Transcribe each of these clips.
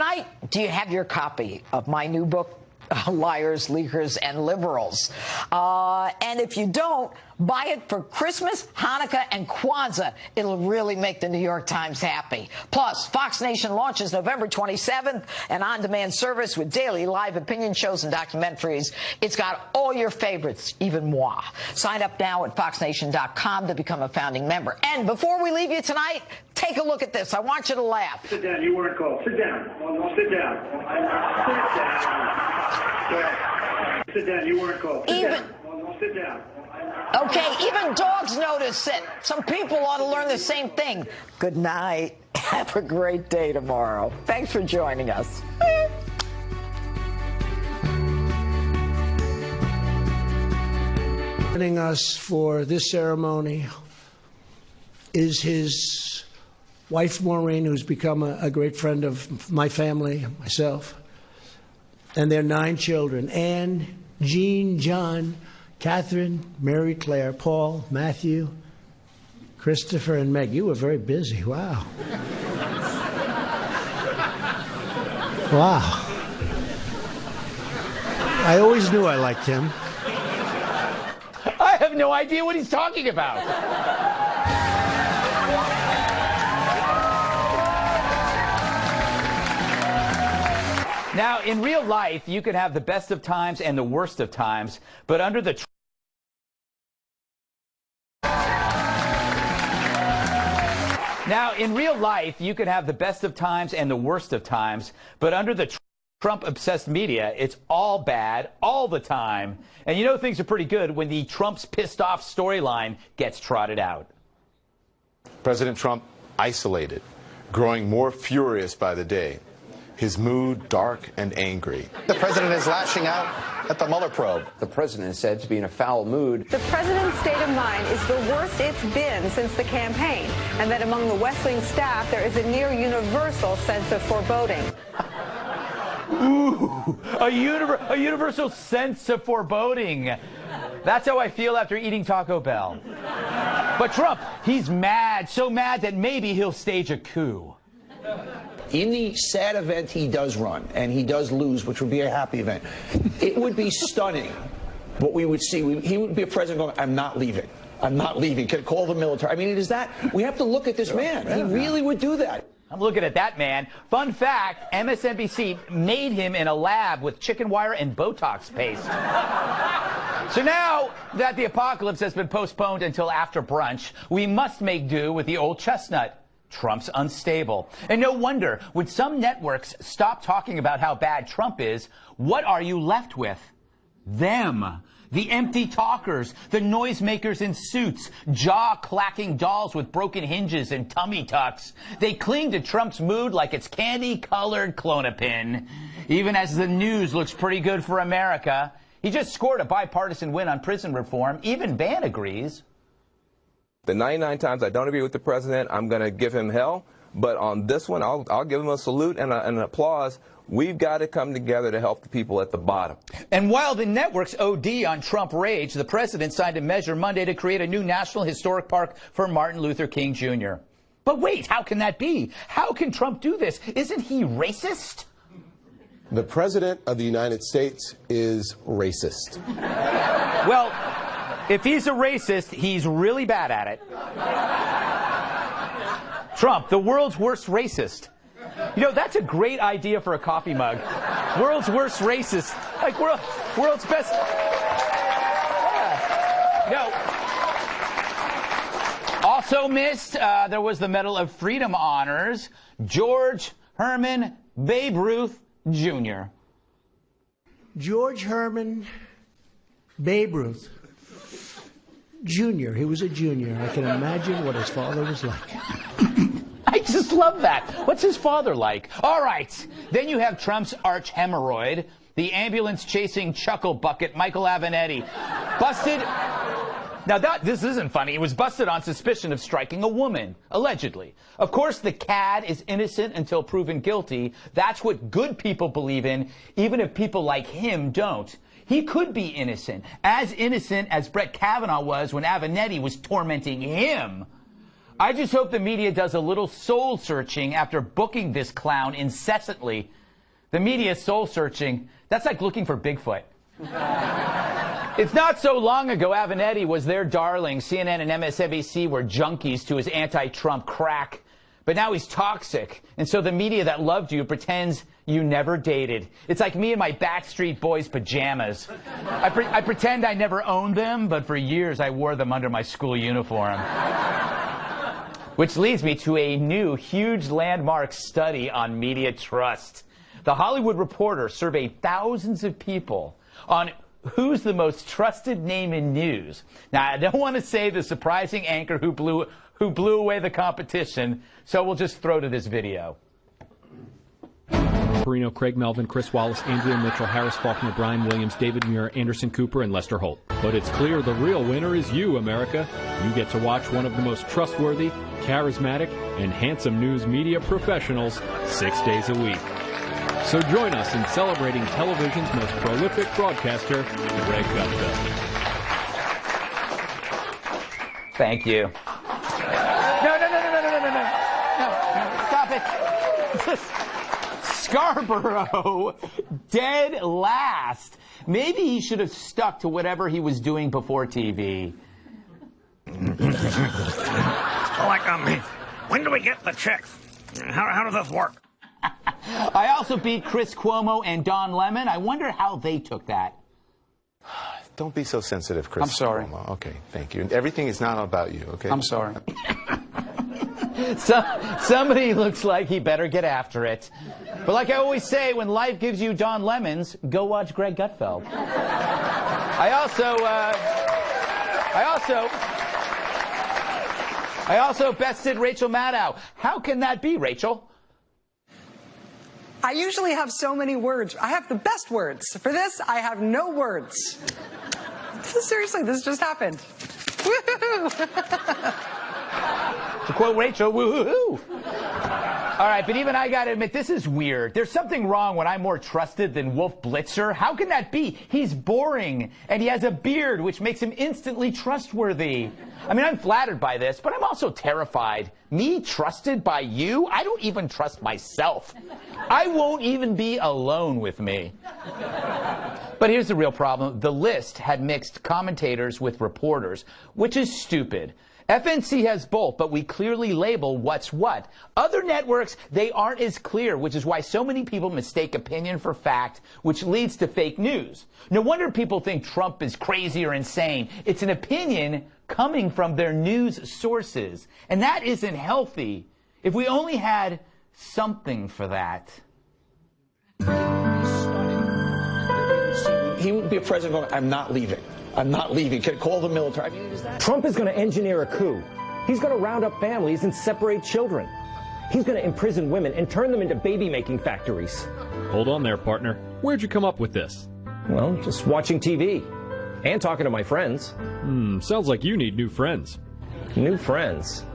Tonight, do you have your copy of my new book, Liars, Leakers, and Liberals? And if you don't, buy it for Christmas, Hanukkah, and Kwanzaa. It'll really make the New York Times happy. Plus, Fox Nation launches November 27th, an on-demand service with daily live opinion shows and documentaries. It's got all your favorites, even moi. Sign up now at foxnation.com to become a founding member. And before we leave you tonight, take a look at this. I want you to laugh. Sit down. You weren't called. Sit down. Sit down. Sit down. You weren't called. Sit down. Sit down. Okay, even dogs notice it. Some people ought to learn the same thing. Good night. Have a great day tomorrow. Thanks for joining us. Joining us for this ceremony is his wife, Maureen, who's become a great friend of my family, myself, and their 9 children: Anne, Jean, John, Catherine, Mary Claire, Paul, Matthew, Christopher, and Meg. You were very busy. Wow. Wow. I always knew I liked him. I have no idea what he's talking about. Now, in real life, you can have the best of times and the worst of times, but under the Trump-obsessed media, it's all bad all the time. And you know things are pretty good when the Trump's pissed off storyline gets trotted out. President Trump isolated, growing more furious by the day. His mood dark and angry. The president is lashing out at the Mueller probe. The president is said to be in a foul mood. The president's state of mind is the worst it's been since the campaign, and that among the West Wing staff there is a near universal sense of foreboding. Ooh, a universal sense of foreboding. That's how I feel after eating Taco Bell. But Trump, he's mad, so mad that maybe he'll stage a coup. In the sad event he does run, and he does lose, which would be a happy event, it would be stunning what we would see. He would be a president going, I'm not leaving. I'm not leaving. Could call the military. I mean, it is that. We have to look at this man. He really would do that. I'm looking at that man. Fun fact, MSNBC made him in a lab with chicken wire and Botox paste. So now that the apocalypse has been postponed until after brunch, we must make do with the old chestnut. Trump's unstable. And no wonder, when some networks stop talking about how bad Trump is, what are you left with? Them. The empty talkers, the noisemakers in suits, jaw-clacking dolls with broken hinges and tummy tucks. They cling to Trump's mood like it's candy-colored Klonopin. Even as the news looks pretty good for America. He just scored a bipartisan win on prison reform. Even Van agrees. The 99 times I don't agree with the president, I'm going to give him hell. But on this one, I'll give him a salute and an applause. We've got to come together to help the people at the bottom. And while the networks OD on Trump rage, the president signed a measure Monday to create a new National Historic Park for Martin Luther King Jr. But wait, how can that be? How can Trump do this? Isn't he racist? The President of the United States is racist. Well, if he's a racist, he's really bad at it. Trump, the world's worst racist. You know, that's a great idea for a coffee mug. World's worst racist. Like, world's best. Yeah. No. Also missed, there was the Medal of Freedom honors. George Herman Babe Ruth Jr. George Herman Babe Ruth Jr. He was a junior. I can imagine what his father was like. I just love that. What's his father like? All right. Then you have Trump's arch hemorrhoid, the ambulance-chasing chuckle bucket, Michael Avenatti. Busted. Now, this isn't funny. He was busted on suspicion of striking a woman, allegedly. Of course, the cad is innocent until proven guilty. That's what good people believe in, even if people like him don't. He could be innocent as Brett Kavanaugh was when Avenatti was tormenting him. I just hope the media does a little soul searching after booking this clown incessantly. The media soul searching, that's like looking for Bigfoot. It's not so long ago Avenatti was their darling. CNN and MSNBC were junkies to his anti-Trump crack. But now he's toxic. And so the media that loved you pretends you never dated. It's like me in my Backstreet Boys pajamas. I pretend I never owned them, but for years I wore them under my school uniform. Which leads me to a new, huge landmark study on media trust. The Hollywood Reporter surveyed thousands of people on who's the most trusted name in news. Now, I don't want to say the surprising anchor who blew away the competition, so we'll just throw to this video. Perino, Craig Melvin, Chris Wallace, Andrea Mitchell, Harris Faulkner, Brian Williams, David Muir, Anderson Cooper, and Lester Holt. But it's clear the real winner is you, America. You get to watch one of the most trustworthy, charismatic, and handsome news media professionals 6 days a week. So join us in celebrating television's most prolific broadcaster, Greg Gutfeld. Thank you. No, stop it. Scarborough, dead last. Maybe he should have stuck to whatever he was doing before TV. When do we get the checks? How does this work? I also beat Chris Cuomo and Don Lemon. I wonder how they took that. Don't be so sensitive, Chris. I'm sorry. Cuomo. Okay, thank you. Everything is not about you, okay? I'm sorry. Somebody looks like he better get after it. But like I always say, when life gives you Don Lemons, go watch Greg Gutfeld. I also bested Rachel Maddow. How can that be, Rachel? I usually have so many words. I have the best words. For this, I have no words. Seriously, this just happened. Woohoo! To quote Rachel, woohoo! All right, but even I gotta admit, this is weird. There's something wrong when I'm more trusted than Wolf Blitzer. How can that be? He's boring, and he has a beard, which makes him instantly trustworthy. I mean, I'm flattered by this, but I'm also terrified. Me trusted by you? I don't even trust myself. I won't even be alone with me. But here's the real problem. The list had mixed commentators with reporters, which is stupid. FNC has both, but we clearly label what's what. Other networks, they aren't as clear, which is why so many people mistake opinion for fact, which leads to fake news. No wonder people think Trump is crazy or insane. It's an opinion coming from their news sources. And that isn't healthy. If we only had something for that. He would be a president going, I'm not leaving. I'm not leaving. Can call the military. I mean, is that... Trump is going to engineer a coup. He's going to round up families and separate children. He's going to imprison women and turn them into baby-making factories. Hold on there, partner. Where'd you come up with this? Well, just watching TV and talking to my friends. Sounds like you need new friends. New friends?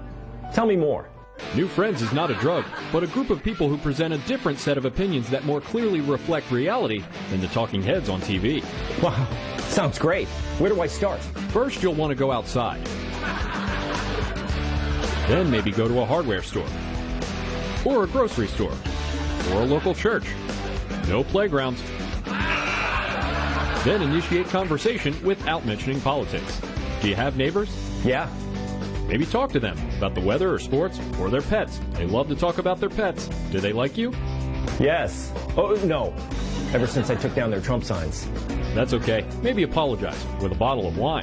Tell me more. New Friends is not a drug, but a group of people who present a different set of opinions that more clearly reflect reality than the talking heads on TV. Wow, sounds great. Where do I start? First, you'll want to go outside. Then maybe go to a hardware store, or a grocery store, or a local church. No playgrounds. Then initiate conversation without mentioning politics. Do you have neighbors? Yeah. Maybe talk to them about the weather or sports or their pets. They love to talk about their pets. Do they like you? Yes. Oh, no. Ever since I took down their Trump signs. That's okay. Maybe apologize with a bottle of wine.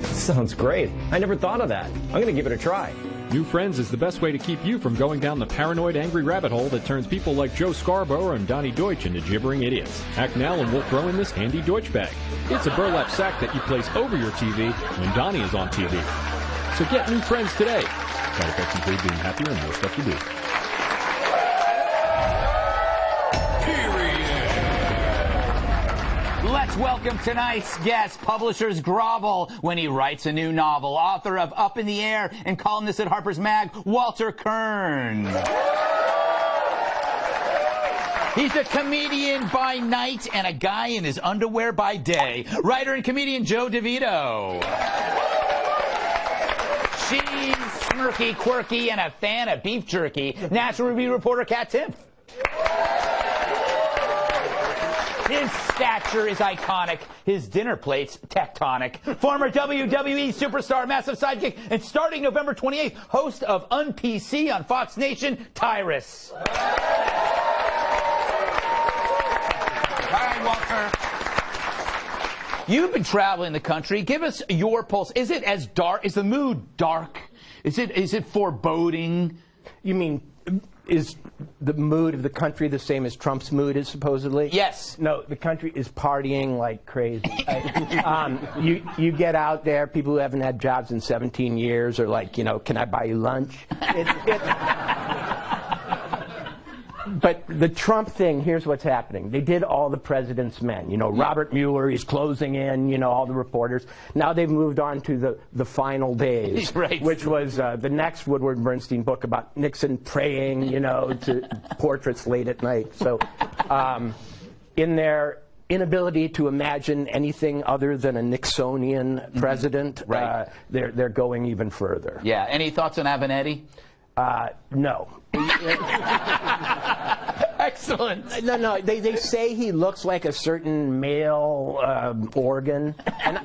Sounds great. I never thought of that. I'm going to give it a try. New Friends is the best way to keep you from going down the paranoid, angry rabbit hole that turns people like Joe Scarborough and Donnie Deutsch into gibbering idiots. Act now and we'll throw in this handy Deutsch bag. It's a burlap sack that you place over your TV when Donnie is on TV. So get New Friends today. Side effects include being happier and more stuff to do. Let's welcome tonight's guest, publishers grovel when he writes a new novel. Author of Up in the Air and columnist at Harper's Mag, Walter Kern. He's a comedian by night and a guy in his underwear by day. Writer and comedian Joe DeVito. She's smirky, quirky, and a fan of beef jerky, National Review reporter Kat Timpf. His stature is iconic. His dinner plate's tectonic. Former WWE superstar, massive sidekick, and starting November 28th, host of Un-PC on Fox Nation, Tyrus. Hi, Walter. You've been traveling the country. Give us your pulse. Is it as dark? Is the mood dark? Is it foreboding? You mean, is the mood of the country the same as Trump's mood is supposedly? Yes. No, the country is partying like crazy. You get out there, people who haven't had jobs in 17 years are like, you know, can I buy you lunch? But the Trump thing, here's what's happening. They did all the president's men. You know, Robert Mueller, he's closing in, you know, all the reporters. Now they've moved on to the final days, right. Which was the next Woodward Bernstein book about Nixon praying, you know, to portraits late at night. So in their inability to imagine anything other than a Nixonian president, right. They're going even further. Yeah. Any thoughts on Avenatti? No. Excellent. No, they say he looks like a certain male organ. And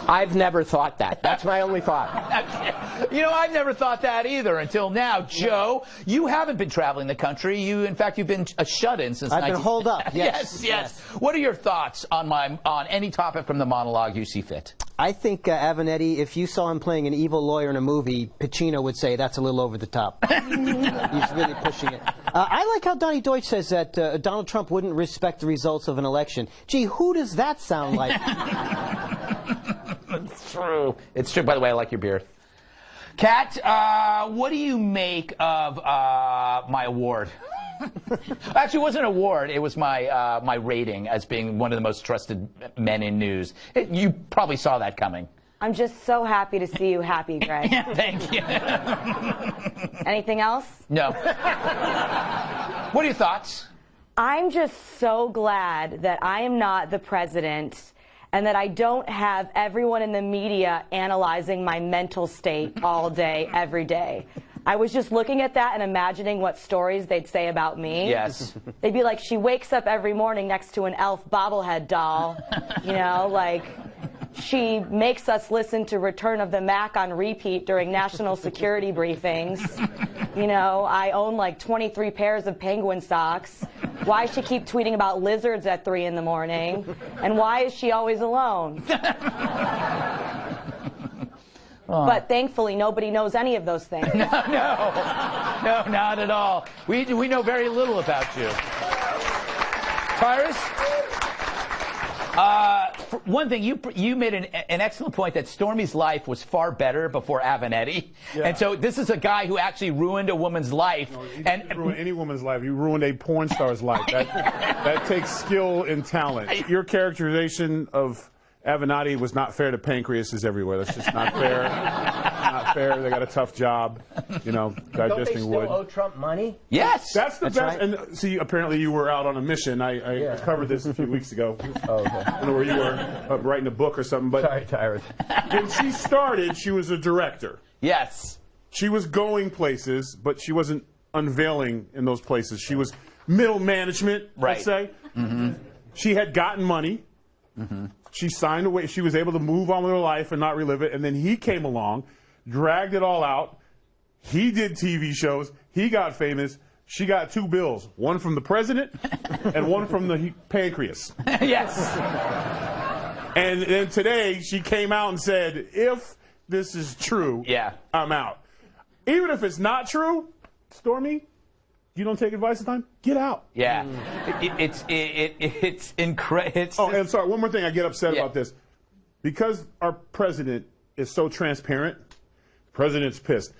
I've never thought that. That's my only thought. You know, I've never thought that either until now. Joe, you haven't been traveling the country. In fact, you've been a shut-in since I've been holed up. Yes. What are your thoughts on any topic from the monologue you see fit? I think Avenatti, if you saw him playing an evil lawyer in a movie, Pacino would say that's a little over the top. He's really pushing it. I like how Donnie Deutsch says that Donald Trump wouldn't respect the results of an election. Gee, who does that sound like? It's true. It's true. By the way, I like your beard. Kat, what do you make of my award? Actually, it wasn't an award. It was my rating as being one of the most trusted men in news. You probably saw that coming. I'm just so happy to see you happy, Greg. Thank you. Anything else? No. What are your thoughts? I'm just so glad that I am not the president and that I don't have everyone in the media analyzing my mental state all day, every day. I was just looking at that and imagining what stories they'd say about me. Yes. They'd be like, she wakes up every morning next to an elf bobblehead doll. You know, like, she makes us listen to Return of the Mac on repeat during national security briefings. You know, I own like 23 pairs of penguin socks. Why does she keep tweeting about lizards at 3 in the morning? And why is she always alone? But thankfully, nobody knows any of those things. No, not at all. We know very little about you. Tyrus? One thing, you made an excellent point that Stormy's life was far better before Avenatti. Yeah. And so this is a guy who actually ruined a woman's life. No, he didn't ruin any woman's life. You ruined a porn star's life. That takes skill and talent. Your characterization of Avenatti was not fair to pancreases everywhere. That's just not fair. Not fair. They got a tough job, you know, digesting wood. Don't they still owe Trump money? Yes. That's the best. Right. And see, apparently you were out on a mission. I covered this a few weeks ago. Oh, okay. I don't know where you were, writing a book or something. But sorry, Tyrus. When she started, she was a director. Yes. She was going places, but she wasn't unveiling in those places. She was middle management, right. let's say. Mm-hmm. She had gotten money. Mm-hmm. She signed away. She was able to move on with her life and not relive it. And then he came along, dragged it all out. He did TV shows. He got famous. She got 2 bills, one from the president and one from the pancreas. Yes. And then today she came out and said, if this is true, I'm out. Even if it's not true, Stormy, you don't take advice this time? Get out. Yeah. It's incredible. Oh, and sorry, one more thing I get upset about this. Because our president is so transparent, the president's pissed.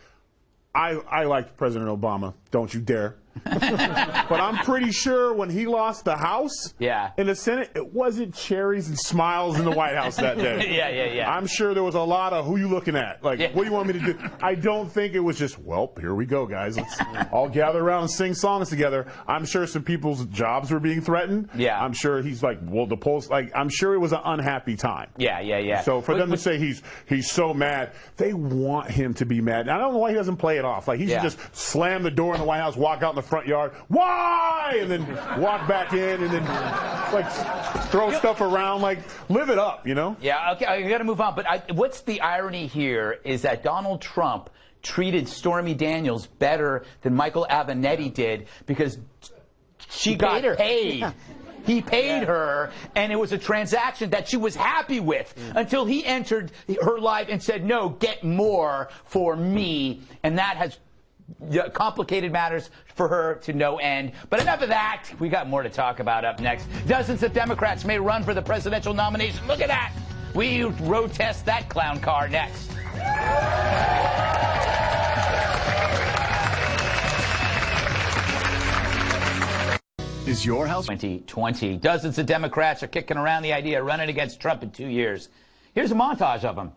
I liked President Obama, don't you dare. But I'm pretty sure when he lost the House in the Senate, it wasn't cherries and smiles in the White House that day. Yeah. I'm sure there was a lot of, who you looking at? Like, what do you want me to do? I don't think it was just, well, here we go, guys. Let's all gather around and sing songs together. I'm sure some people's jobs were being threatened. Yeah. I'm sure he's like, well, the polls, like, I'm sure it was an unhappy time. Yeah. So for them to say he's so mad, they want him to be mad. I don't know why he doesn't play it off. Like, he should just slam the door in the White House, walk out in the front yard, why? And then walk back in and then, like, throw stuff around. Like, live it up, you know? Yeah, okay, I got to move on. But what's the irony here is that Donald Trump treated Stormy Daniels better than Michael Avenatti did because she got paid. Yeah. He paid her, and it was a transaction that she was happy with until he entered her life and said, no, get more for me. And that has complicated matters for her to no end. But enough of that. We got more to talk about up next. Dozens of Democrats may run for the presidential nomination. Look at that. We road test that clown car next. Is your house 2020? Dozens of Democrats are kicking around the idea of running against Trump in 2 years. Here's a montage of them.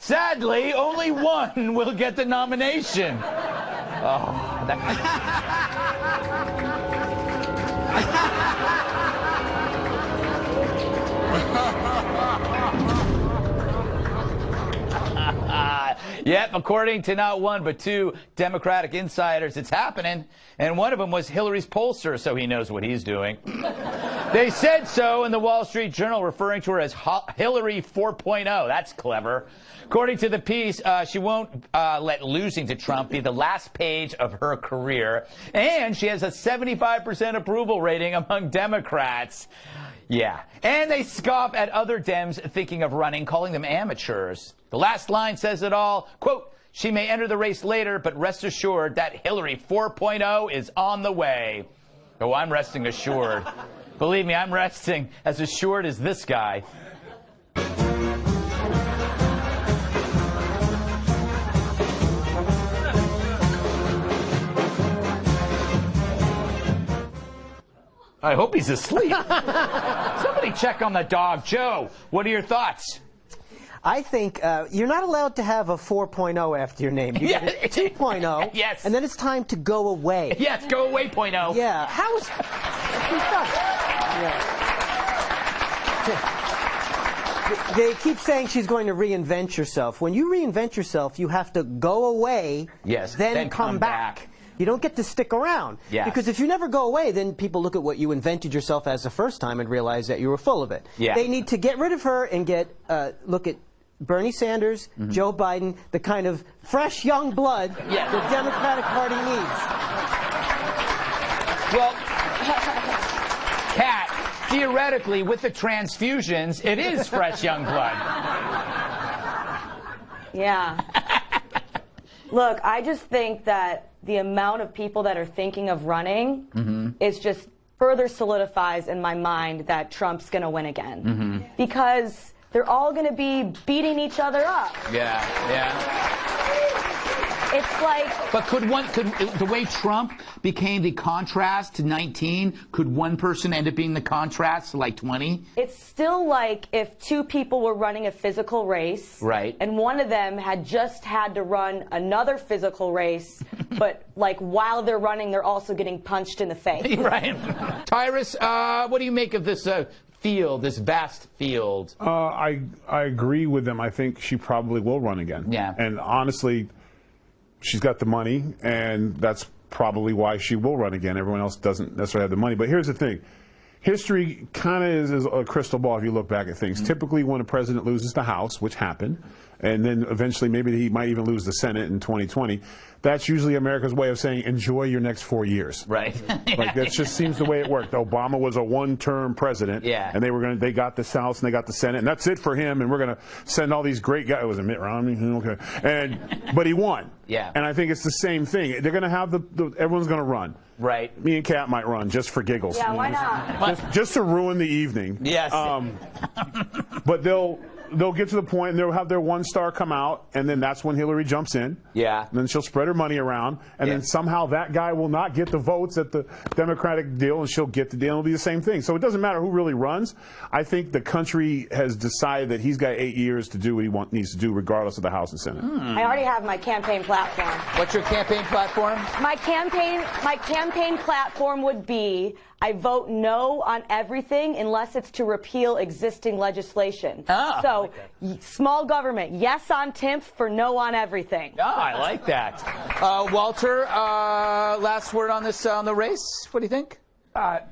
Sadly, only one will get the nomination. Oh, Yep, according to not one but two Democratic insiders, it's happening. And one of them was Hillary's pollster, so he knows what he's doing. They said so in the Wall Street Journal, referring to her as Hillary 4.0. That's clever. According to the piece, she won't let losing to Trump be the last page of her career. And she has a 75% approval rating among Democrats. Yeah. And they scoff at other Dems thinking of running, calling them amateurs. The last line says it all. Quote, she may enter the race later, but rest assured that Hillary 4.0 is on the way. Oh, I'm resting assured. Believe me, I'm resting as assured as this guy. I hope he's asleep. Somebody check on the dog. Joe, what are your thoughts? I think you're not allowed to have a 4.0 after your name. You get a 2.0. Yes. And then it's time to go away. Yes, go away, .0. Yeah. How is... They keep saying she's going to reinvent herself. When you reinvent yourself, you have to go away, then come back. You don't get to stick around. Yes. Because if you never go away, then people look at what you invented yourself as the first time and realize that you were full of it. Yeah. They need to get rid of her and get look at Bernie Sanders, Joe Biden, the kind of fresh young blood the Democratic Party needs. Well, Kat, theoretically, with the transfusions, it is fresh young blood. Yeah. Look, I just think that the amount of people that are thinking of running is just further solidifies in my mind that Trump's going to win again. Because they're all going to be beating each other up. Yeah. It's like... But could the way Trump became the contrast to 19, could one person end up being the contrast to like 20? It's still like if two people were running a physical race. Right. And one of them had just had to run another physical race, but like while they're running, they're also getting punched in the face. Right. Tyrus, what do you make of this field, this vast field? I agree with them. I think she probably will run again. Yeah. And honestly, she's got the money, and that's probably why she will run again. Everyone else doesn't necessarily have the money. But here's the thing. History kind of is a crystal ball if you look back at things. Typically, when a president loses the House, which happened, and then eventually maybe he might even lose the Senate in 2020. That's usually America's way of saying enjoy your next 4 years. Right. Like that just seems the way it worked. Obama was a one-term president, and they got the House and they got the Senate, and that's it for him. And we're going to send all these great guys. Was it Mitt Romney? Okay, but he won. Yeah. And I think it's the same thing. They're going to have everyone's going to run. Right. Me and Kat might run just for giggles. Yeah, why not? Just to ruin the evening. Yes. But they'll get to the point and they'll have their one star come out, and then that's when Hillary jumps in. Yeah. And then she'll spread her money around, and then somehow that guy will not get the votes at the Democratic deal, and she'll get the deal. It'll be the same thing. So it doesn't matter who really runs. I think the country has decided that he's got 8 years to do what he needs to do, regardless of the House and Senate. I already have my campaign platform. What's your campaign platform? My campaign platform would be, I vote no on everything unless it's to repeal existing legislation. Oh, so, small government, yes on TIMF for no on everything. Oh, I like that. Walter, last word on this, on the race? What do you think?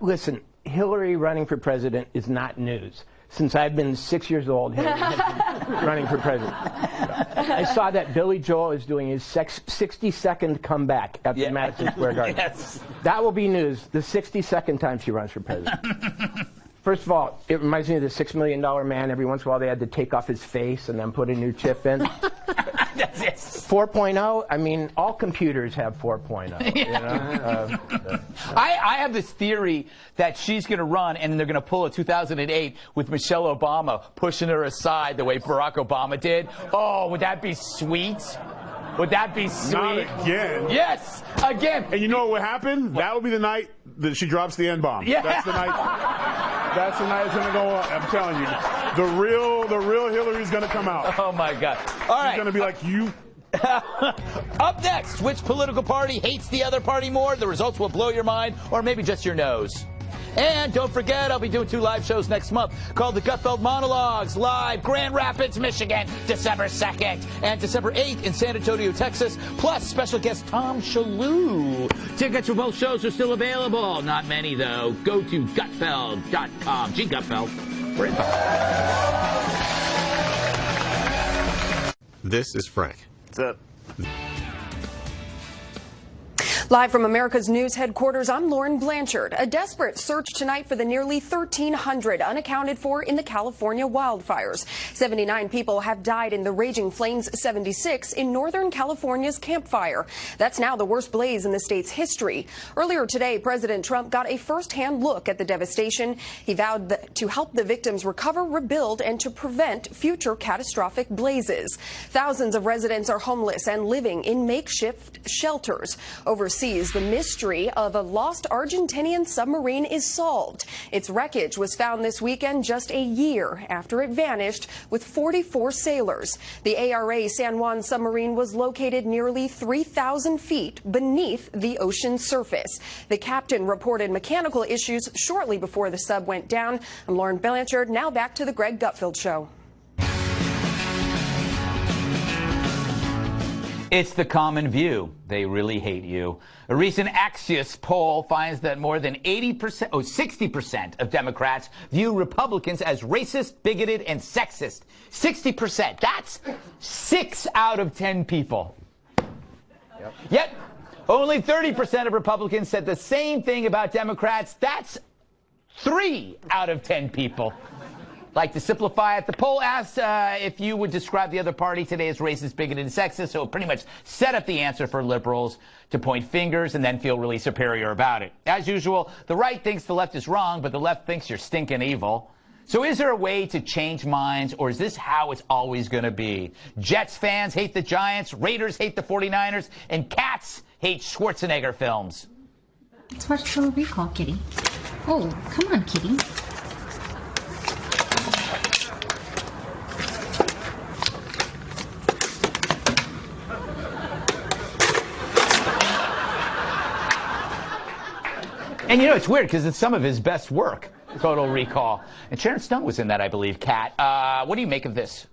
Listen, Hillary running for president is not news. Since I've been 6 years old, Hillary has been running for president. I saw that Billy Joel is doing his 60-second comeback at the Madison Square Garden. Yes. That will be news the 62nd time she runs for president. First of all, it reminds me of the $6 Million Man. Every once in a while, they had to take off his face and then put a new chip in. 4.0, I mean, all computers have 4.0. You know? I have this theory that she's going to run, and then they're going to pull a 2008 with Michelle Obama pushing her aside the way Barack Obama did. Oh, would that be sweet? Would that be sweet? Not again. Yes, again. And you know what would happen? That will be the night that she drops the N-bomb. Yeah. That's the night. That's the night it's going to go on. I'm telling you, the real Hillary's going to come out. Oh my God! All right. She's going to be like you. Up next, which political party hates the other party more? The results will blow your mind, or maybe just your nose. And don't forget, I'll be doing 2 live shows next month called the Gutfeld Monologues, live Grand Rapids, Michigan, December 2nd, and December 8th in San Antonio, Texas, plus special guest Tom Shalhoub. Tickets for both shows are still available. Not many, though. Go to gutfeld.com. G. Gutfeld. We're in. This is Frank. What's up? Live from America's News headquarters, I'm Lauren Blanchard. A desperate search tonight for the nearly 1,300 unaccounted for in the California wildfires. 79 people have died in the Raging Flames 76 in Northern California's Camp Fire. That's now the worst blaze in the state's history. Earlier today, President Trump got a first-hand look at the devastation. He vowed to help the victims recover, rebuild, and to prevent future catastrophic blazes. Thousands of residents are homeless and living in makeshift shelters. Overseas, the mystery of a lost Argentinian submarine is solved. Its wreckage was found this weekend just a year after it vanished with 44 sailors. The ARA San Juan submarine was located nearly 3,000 feet beneath the ocean surface. The captain reported mechanical issues shortly before the sub went down. I'm Lauren Blanchard. Now back to the Greg Gutfeld Show. It's the common view. They really hate you. A recent Axios poll finds that more than 60% of Democrats view Republicans as racist, bigoted, and sexist. 60%. That's 6 out of 10 people. Yet, only 30% of Republicans said the same thing about Democrats. That's 3 out of 10 people. Like to simplify it, the poll asks if you would describe the other party today as racist, bigoted, and sexist, so it pretty much set up the answer for liberals to point fingers and then feel really superior about it. As usual, the right thinks the left is wrong, but the left thinks you're stinking evil. So is there a way to change minds, or is this how it's always going to be? Jets fans hate the Giants, Raiders hate the 49ers, and cats hate Schwarzenegger films. Let's watch Total Recall, kitty. Oh, come on, kitty. And you know, it's weird because it's some of his best work, Total Recall. And Sharon Stone was in that, I believe. Kat, what do you make of this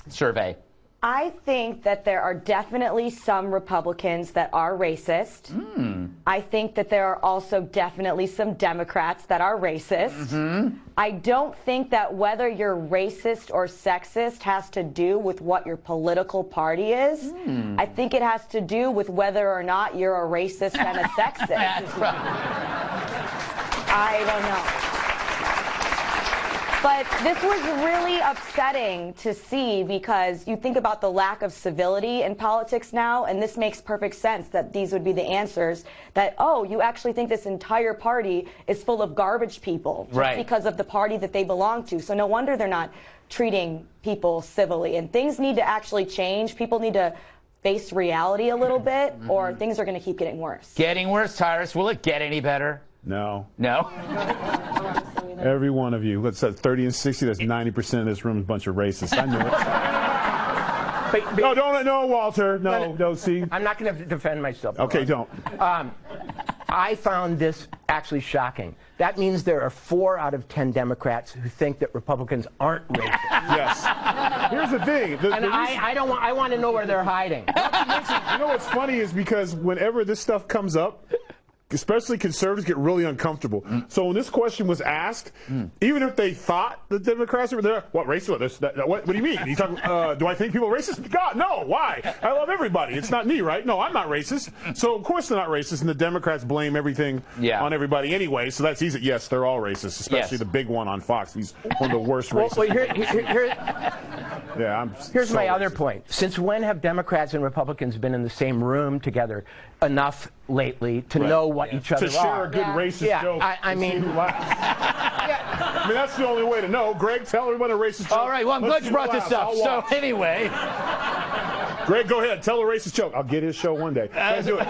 survey? I think that there are definitely some Republicans that are racist. I think that there are also definitely some Democrats that are racist. I don't think that whether you're racist or sexist has to do with what your political party is. I think it has to do with whether or not you're a racist and a sexist. That's right. I don't know. But this was really upsetting to see, because you think about the lack of civility in politics now, and this makes perfect sense that these would be the answers, that, oh, you actually think this entire party is full of garbage people just because of the party that they belong to. So no wonder they're not treating people civilly. And things need to actually change. People need to face reality a little bit, or things are going to keep getting worse. Getting worse, Tyrus. Will it get any better? No. No? Every one of you. Let's say 30 and 60, that's 90% of this room is a bunch of racists. I know it. No, no, Walter. No, see. I'm not going to defend myself. Okay, don't. I found this actually shocking. That means there are 4 out of 10 Democrats who think that Republicans aren't racist. Yes. Here's the thing. I want to know where they're hiding. You know what's funny is because whenever this stuff comes up, especially conservatives get really uncomfortable. So when this question was asked, even if they thought the Democrats were there, what racist? What do you mean? He's talking, do I think people are racist? God, no. Why? I love everybody. It's not me, right? No, I'm not racist. So of course they're not racist, and the Democrats blame everything on everybody anyway. So that's easy. Yes, they're all racist, especially the big one on Fox. He's one of the worst racists. Here's my other point. Since when have Democrats and Republicans been in the same room together enough lately to know what each other are? To share a good racist joke. I mean, I mean, that's the only way to know. Greg, tell everyone a racist joke. All right, well, I'm glad you brought this up. So anyway. Greg, go ahead. Tell a racist joke. I'll get his show one day. Do it.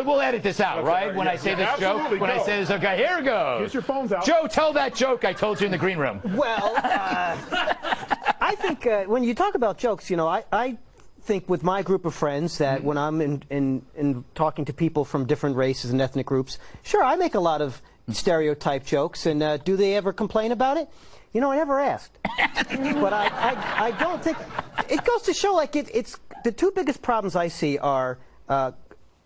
We'll edit this out, right? When I say this joke. When I say this, okay, here it goes. Get your phones out. Joe, tell that joke I told you in the green room. Well, I think when you talk about jokes, you know, I think with my group of friends that when I'm in talking to people from different races and ethnic groups, sure, I make a lot of stereotype jokes, and do they ever complain about it? You know, I never asked. But I don't think, it goes to show, like, it's the 2 biggest problems I see are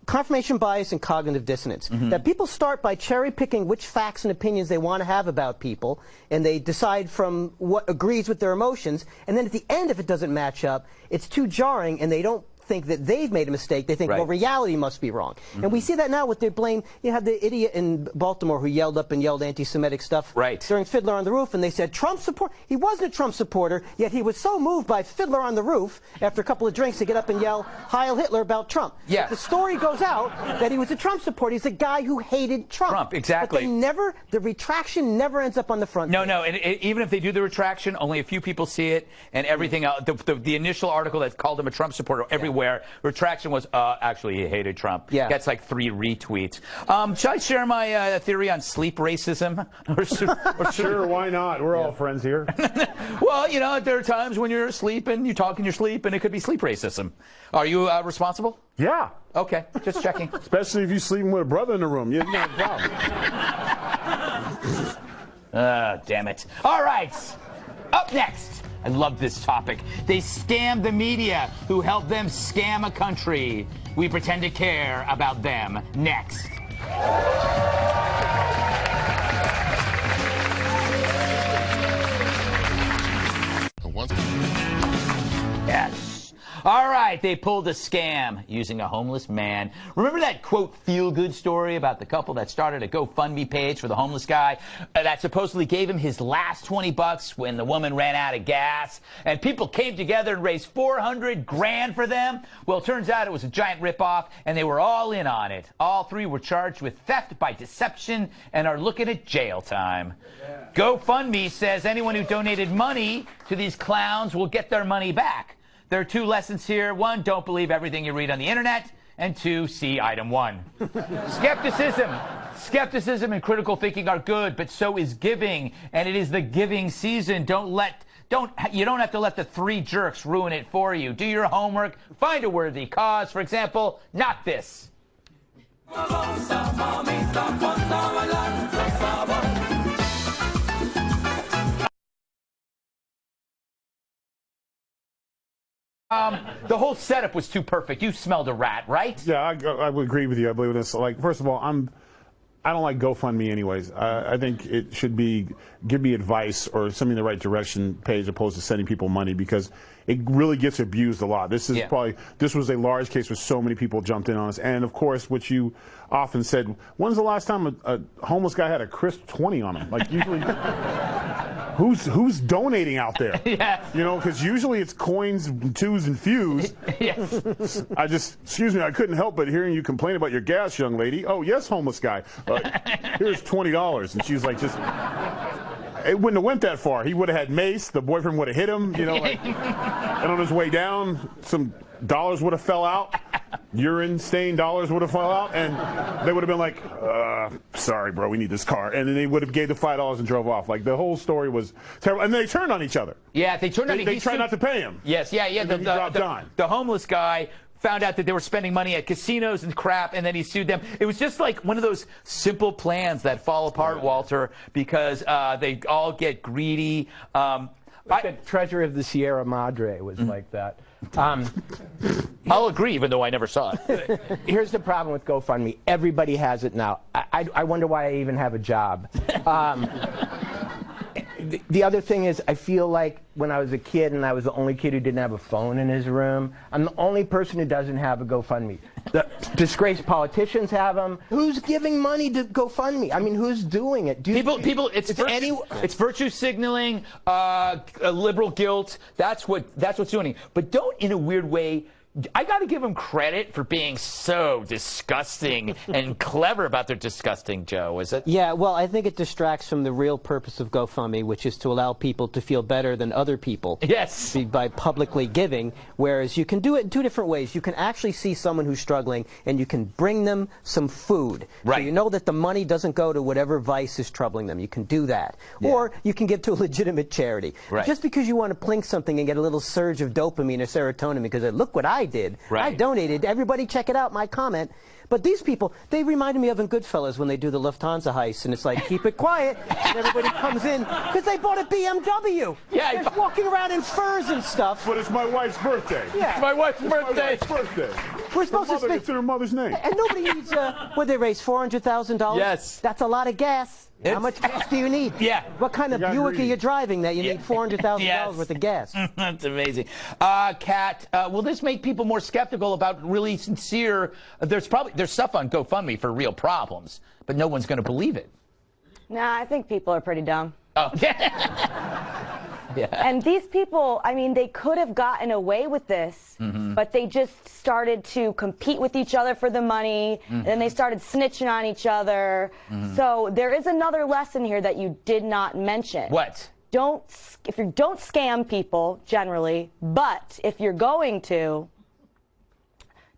confirmation bias and cognitive dissonance. That people start by cherry-picking which facts and opinions they want to have about people, and they decide from what agrees with their emotions, and then at the end, if it doesn't match up, it's too jarring, and they don't think that they've made a mistake. They think, well, reality must be wrong. And we see that now with their blame. You had the idiot in Baltimore who yelled up and yelled anti-Semitic stuff during Fiddler on the Roof, and they said Trump support. He wasn't a Trump supporter, yet he was so moved by Fiddler on the Roof after a couple of drinks to get up and yell Heil Hitler about Trump. But the story goes out that he was a Trump supporter. He's a guy who hated Trump. Exactly. But they never, the retraction never ends up on the front page. No, and even if they do the retraction, only a few people see it, and everything else, the initial article that called him a Trump supporter everywhere, retraction was, actually, he hated Trump. Gets like 3 retweets. Should I share my theory on sleep racism? Sure, why not? We're all friends here. Well, you know, there are times when you're asleep and you talk in your sleep, and it could be sleep racism. Are you responsible? Yeah. Okay, just checking. Especially if you're sleeping with a brother in the room. You have no problem. Damn it. All right. Up next. I love this topic. They scam the media who help them scam a country. We pretend to care about them. Next. Yes. All right, they pulled a scam using a homeless man. Remember that, quote, feel-good story about the couple that started a GoFundMe page for the homeless guy that supposedly gave him his last $20 when the woman ran out of gas, and people came together and raised $400 grand for them? Well, it turns out it was a giant ripoff, and they were all in on it. All 3 were charged with theft by deception and are looking at jail time. GoFundMe says anyone who donated money to these clowns will get their money back. There are 2 lessons here. 1, don't believe everything you read on the internet. And 2, see item 1. Skepticism and critical thinking are good, but so is giving. And it is the giving season. You don't have to let the 3 jerks ruin it for you. Do your homework. Find a worthy cause. For example, not this. The whole setup was too perfect. You smelled a rat, right? Yeah, I would agree with you. I believe in this. Like, first of all, I don't like GoFundMe anyways. I think it should be give me advice or something in the right direction page opposed to sending people money, because it really gets abused a lot. This is this was a large case where so many people jumped in on us. And of course, what you often said, when's the last time a homeless guy had a crisp 20 on him? Like, usually who's donating out there? Yeah. You know, because usually it's coins, twos, and fews. Yes. Excuse me, I couldn't help but hearing you complain about your gas, young lady. Oh, yes, homeless guy. Here's $20. And she was like, just, it wouldn't have went that far. He would have had mace. The boyfriend would have hit him, you know, like, and on his way down, some dollars would have fell out. Urine-stained dollars would have fell out, and they would have been like, sorry, bro, we need this car. And then they would have gave the $5 and drove off. Like, the whole story was terrible. And they turned on each other. Yeah, they turned on each other. They tried not to pay him. Yes, yeah. The homeless guy found out that they were spending money at casinos and crap, and then he sued them. It was just like one of those simple plans that fall apart, Walter, because they all get greedy. The Treasure of the Sierra Madre was like that. I'll agree, even though I never saw it. Here's the problem with GoFundMe. Everybody has it now. I wonder why I even have a job. The other thing is, I feel like when I was a kid and I was the only kid who didn't have a phone in his room, I'm the only person who doesn't have a GoFundMe. The disgraced politicians have them. Who's giving money to GoFundMe? I mean, who's doing it? It's virtue signaling, liberal guilt. That's what's doing it. But don't, in a weird way, I got to give them credit for being so disgusting and clever about their disgusting, Joe, is it? Yeah, well, I think it distracts from the real purpose of GoFundMe, which is to allow people to feel better than other people. Yes. By publicly giving, whereas you can do it in two different ways. You can actually see someone who's struggling, and you can bring them some food. Right. So you know that the money doesn't go to whatever vice is troubling them. You can do that. Yeah. Or you can give to a legitimate charity. Right. Just because you want to plink something and get a little surge of dopamine or serotonin because look what I did. Right. I donated. Everybody check it out, my comment. But these people, they reminded me of in Goodfellas when they do the Lufthansa heist, and it's like, keep it quiet, and everybody comes in because they bought a BMW. Yeah, they're walking around in furs and stuff. But it's my wife's birthday. Yeah. It's my wife's birthday. We're supposed to spend. It's her mother's name. And nobody needs. What they raise $400,000. Yes. That's a lot of gas. How much gas do you need? Yeah. What kind of Buick are you driving that you need $400,000 worth of gas? That's amazing. Kat, will this make people more skeptical about really sincere? There's stuff on GoFundMe for real problems, but no one's going to believe it. Nah, I think people are pretty dumb. Oh. Yeah. And these people, I mean, they could have gotten away with this, but they just started to compete with each other for the money, and then they started snitching on each other. So there is another lesson here that you did not mention. What? Don't scam people generally, but if you're going to,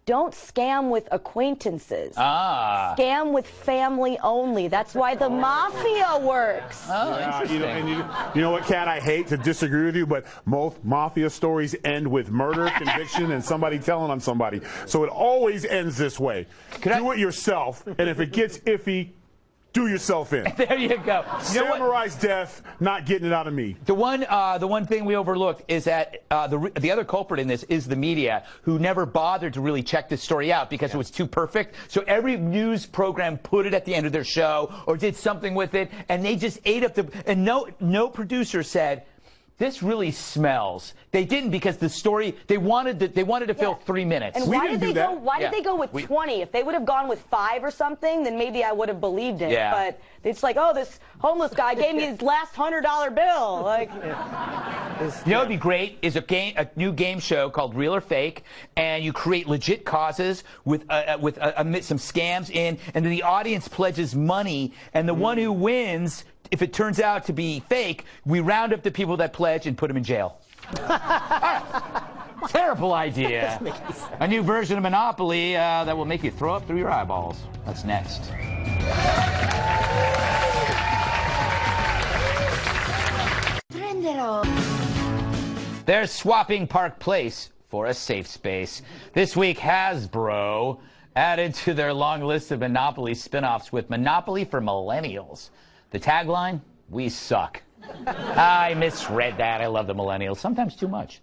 don't scam with acquaintances. Scam with family only. That's why the mafia works. Oh, interesting. You know what, Kat, I hate to disagree with you, but most mafia stories end with murder, conviction, and somebody telling on somebody. So it always ends this way. Do it yourself, and if it gets iffy, do yourself in. There you go. Samurai's death, not getting it out of me. The one thing we overlooked is that the other culprit in this is the media, who never bothered to really check this story out because it was too perfect. So every news program put it at the end of their show or did something with it, and they just ate up and no producer said, this really smells. They didn't, because the story, they wanted to fill 3 minutes. And why did they go with 20? If they would have gone with 5 or something, then maybe I would have believed it. Yeah. But it's like, oh, this homeless guy gave me his last $100 bill. Like, you know what'd be great is a new game show called Real or Fake, and you create legit causes with some scams in, and then the audience pledges money, and the one who wins, if it turns out to be fake, we round up the people that pledge and put them in jail. Terrible idea. A new version of Monopoly that will make you throw up through your eyeballs. That's next. They're swapping Park Place for a safe space. This week, Hasbro added to their long list of Monopoly spin-offs with Monopoly for Millennials. The tagline, we suck. I misread that. I love the millennials, sometimes too much.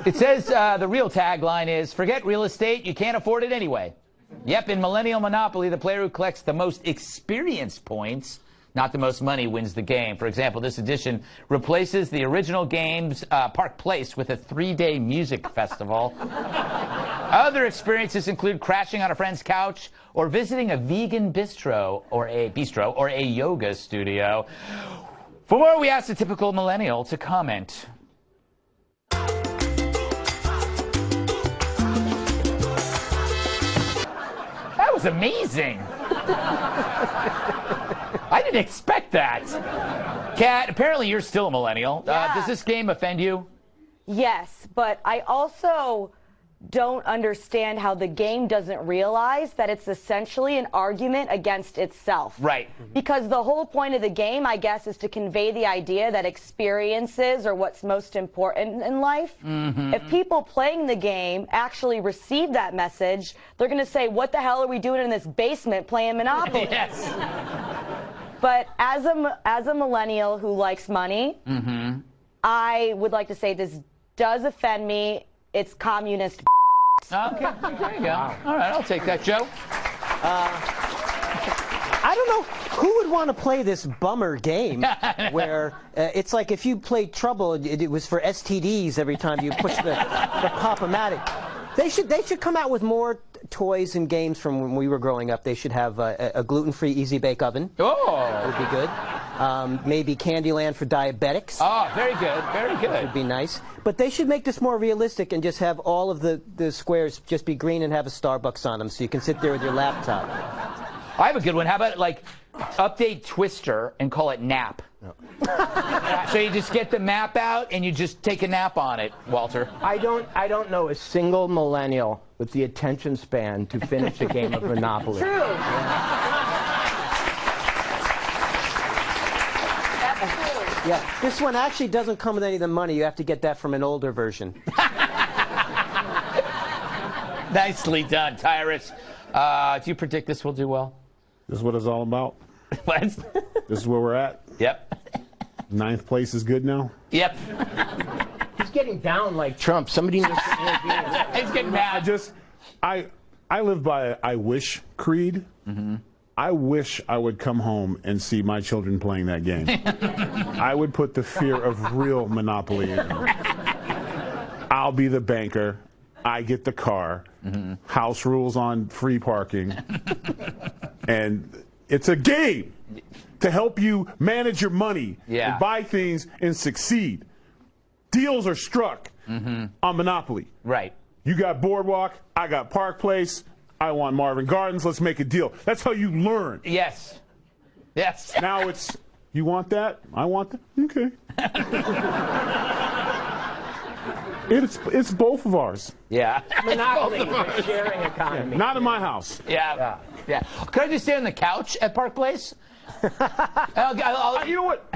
It says the real tagline is, forget real estate, you can't afford it anyway. Yep, in Millennial Monopoly, the player who collects the most experience points, not the most money, wins the game. For example, this edition replaces the original game's Park Place with a 3-day music festival. Other experiences include crashing on a friend's couch or visiting a vegan bistro or a yoga studio. For more, we asked a typical millennial to comment. That was amazing. I didn't expect that. Kat, apparently you're still a millennial. Yeah. Does this game offend you? Yes, but I also don't understand how the game doesn't realize that it's essentially an argument against itself. Right. Because the whole point of the game, I guess, is to convey the idea that experiences are what's most important in life. Mm-hmm. If people playing the game actually receive that message, they're going to say, what the hell are we doing in this basement playing Monopoly? Yes. But as a millennial who likes money, Mm-hmm. I would like to say this does offend me. It's communist. Okay, there you go. All right, I'll take that, Joe. I don't know who would want to play this bummer game where it's like if you played Trouble, it was for STDs every time you push the pop-o-matic. They should come out with more toys and games from when we were growing up. They should have a gluten-free Easy Bake Oven. Oh, that would be good. Maybe Candyland for diabetics. Oh, very good, very good. That would be nice. But they should make this more realistic and just have all of the squares just be green and have a Starbucks on them so you can sit there with your laptop. I have a good one. How about, like, update Twister and call it Nap? No. So you just get the map out and you just take a nap on it, Walter. I don't know a single millennial with the attention span to finish a game of Monopoly. True. Yeah, this one actually doesn't come with any of the money. You have to get that from an older version. Nicely done, Tyrus. Do you predict this will do well? This is what it's all about. What? This is where we're at. Yep. 9th place is good now. Yep. He's getting down like Trump. Somebody needs to He's getting mad. I live by I wish creed. Mm-hmm. I wish I would come home and see my children playing that game. I would put the fear of real Monopoly in them. I'll be the banker. I get the car. Mm-hmm. House rules on free parking. And it's a game to help you manage your money and buy things and succeed. Deals are struck on Monopoly. Right. You got Boardwalk. I got Park Place. I want Marvin Gardens. Let's make a deal. That's how you learn. Yes. Yes. Now it's, you want that? I want that? Okay. It's both of ours. Yeah. Monopoly is a sharing economy. Not in my house. Yeah. Yeah. Could I just stay on the couch at Park Place? You know what?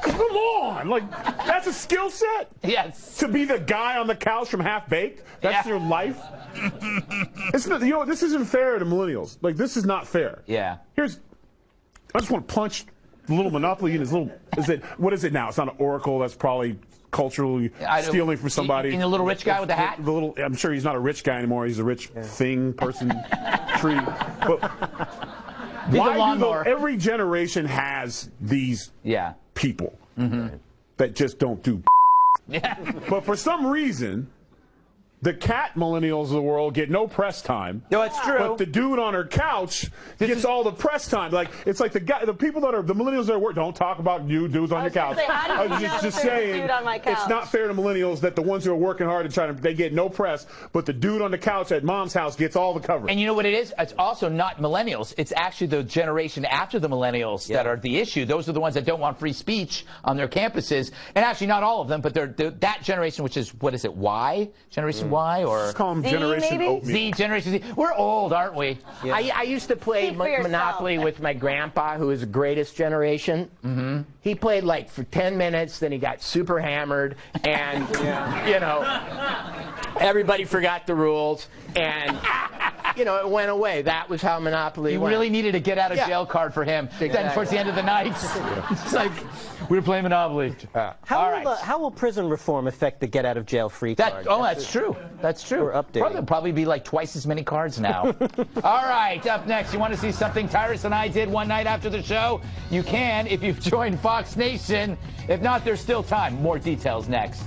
Come on. Like, that's a skill set? Yes. To be the guy on the couch from Half Baked? That's your life? It's not, you know, this isn't fair to millennials. Like, this is not fair. Yeah. I just want to punch the little Monopoly in his little, what is it now? It's not an Oracle. That's probably culturally stealing from somebody. You mean the little rich guy with the hat? I'm sure he's not a rich guy anymore. He's a rich thing, person, tree. But why do every generation has these people that just don't do But for some reason, the cat millennials of the world get no press time. No, it's true. But the dude on her couch gets all the press time. Like, it's like the people that are the millennials that are work. Don't talk about you dudes on your couch. I was just saying, it's not fair to millennials that the ones who are working hard and trying to, they get no press, but the dude on the couch at mom's house gets all the coverage. And you know what it is? It's also not millennials. It's actually the generation after the millennials that are the issue. Those are the ones that don't want free speech on their campuses. And actually, not all of them, but they're that generation, which is, what is it, Y? Generation Y? Or just call them Generation Oatmeal. Z, Generation Z. We're old, aren't we? Yeah. I used to play Monopoly with my grandpa, who is the greatest generation. He played like for 10 minutes, then he got super hammered, and you know, everybody forgot the rules, and you know, it went away. That was how Monopoly went. You really needed a get out of jail card for him. Exactly. Then towards the end of the night, it's like, We were playing Monopoly. How will prison reform affect the get out of jail free card? That's true. That's true. We're updating. Probably be like twice as many cards now. All right, up next, you want to see something Tyrus and I did one night after the show? You can if you've joined Fox Nation. If not, there's still time. More details next.